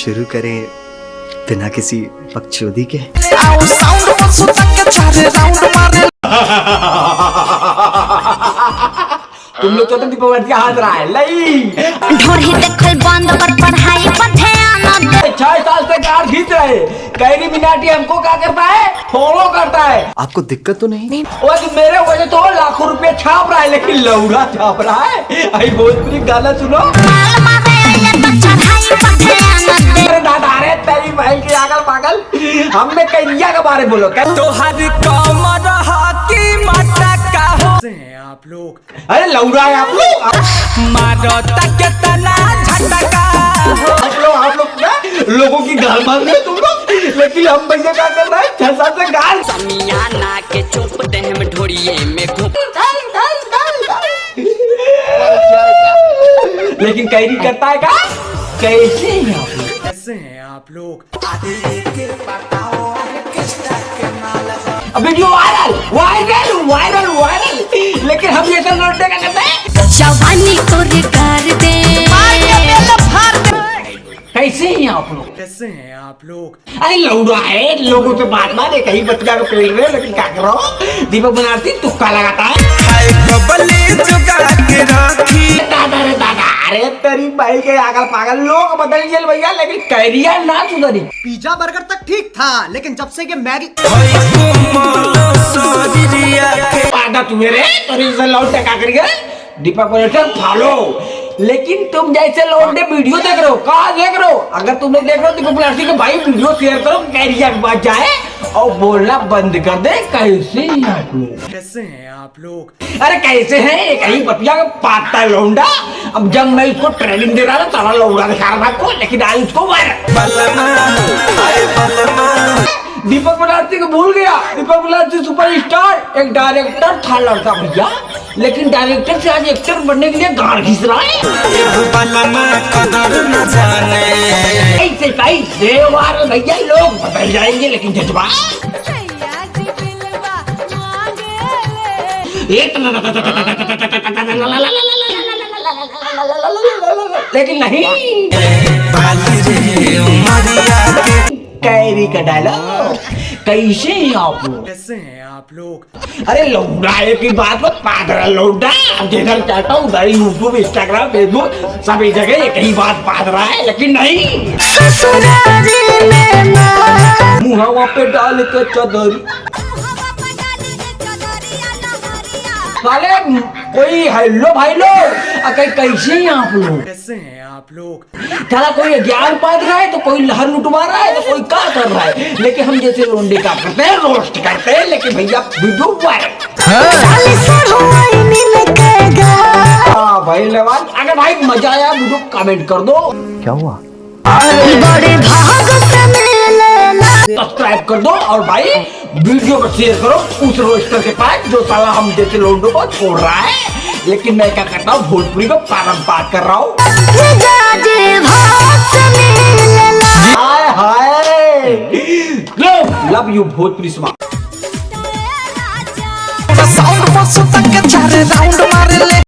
शुरू करें बिना किसी बकचोदी के। तुम लोग तो दीपावली का हाथ रहा है लई ढोरही देखल बंद कर पढ़ाई पर ध्यान दे। 6 साल से कार खींच रहे कैरी मिनाटी हमको क्या करता है, फॉलो करता है। आपको दिक्कत तो नहीं? वो तो मेरे वजह तो लाखों रुपए छाप रहा है, लेकिन लौड़ा छाप रहा है। आई भोजपुरी गाना सुनो। माल मारे आइले तो चढ़ाई पर ध्यान दे। अरे दादा रे तेरी भाई की आगल पागल, हमने कैरिया के बारे बोलो क्या? तो हर कमर हाथी माता का हो आप लोग। अरे लौड़ा है आप लोग, मारो तक तना झटका हो। आप लोग क्या लोगों की गाल मार रहे हो तुम लोग, लेकिन हम भैया क्या कर रहे हैं 6 साल से गाल। समियाना के चुप दे में ढोड़िए में घुप। लेकिन कैरी करता है क्या? कैसे हैं आप लोग? कैसे हैं आप लोग? अब video viral viral viral viral, लेकिन हम ये सब लौटने का करते हैं। जवानी तोरे कर दे। कैसे हैं आप लोग? कैसे हैं आप लोग? अरे लौड़ा है, लोगों से बात मारे कहीं बच्चा को पेल रहे, लेकिन क्या करो दीपक बनारसी तुक्का लगाता है। दादा रे दादा, अरे तेरी भाई के आगल पागल लोग बदल गए भैया, लेकिन कैरियर ना सुधरी। पिज्जा बर्गर तक ठीक था, लेकिन जब से कि मैगी पादा तू मेरे तेरी से लौट क्या कर गए दीपक बनारसी फॉलो। लेकिन तुम जैसे लौंडे वीडियो देख रहे हो, कहाँ देख रहे हो? अगर तुम नहीं देख रहे हो दीपक बनारसी के भाई वीडियो शेयर करो, कैरियर बच जाए और बोलना बंद कर दे। कैसे हैं आप लोग? कैसे हैं आप लोग? अरे कैसे हैं, एक ही बतिया का पाता है लौंडा। अब जब मैं इसको ट्रेनिंग दे रहा था सारा लौंडा दिखा रहा था आपको, लेकिन आज उसको दीपक बनारसी को भूल गया। दीपक बनारसी सुपरस्टार एक डायरेक्टर था लड़का भैया, लेकिन डायरेक्टर से आज एक्टर बनने के लिए गाड़ घिस रहा है। ऐसे कैसे वार भैया लोग बदल जाएंगे, लेकिन जज्बा लेकिन नहीं। कैरी का डायलॉग, कैसे हैं आप लोग? कैसे हैं आप लोग? अरे लौड़ा की बात मत पाद लौड़ा, जिधर चाहता हूँ उधर यूट्यूब इंस्टाग्राम फेसबुक सभी जगह एक ही बात पाद रहा है, लेकिन नहीं। मुहावा पे डाल के चदरी साले कोई हेलो भाई लोग, कैसे हैं आप लोग? कैसे हैं आप लोग? साला कोई ज्ञान पाद रहा है तो कोई लहर लुटवा रहा है तो कोई क्या कर रहा है, लेकिन हम जैसे लोंडे का करते हैं, रोस्ट करते हैं, लेकिन भैया वीडियो वायरल। हाँ भाई लेवान, अगर भाई मजा आया वीडियो कमेंट कर दो, क्या हुआ? बड़े भाग से मिलना। सब्सक्राइब कर दो और भाई वीडियो को शेयर करो उस रोस्टर के पास जो साला हम जैसे लोंडों को छोड़ रहा है। लेकिन मैं क्या करता हूँ, भोजपुरी को पारंपरिक कर रहा हूँ। हाय हाय, लव यू भोजपुरी समाज। साउंड पर सुतक के चारे राउंड मारे ले।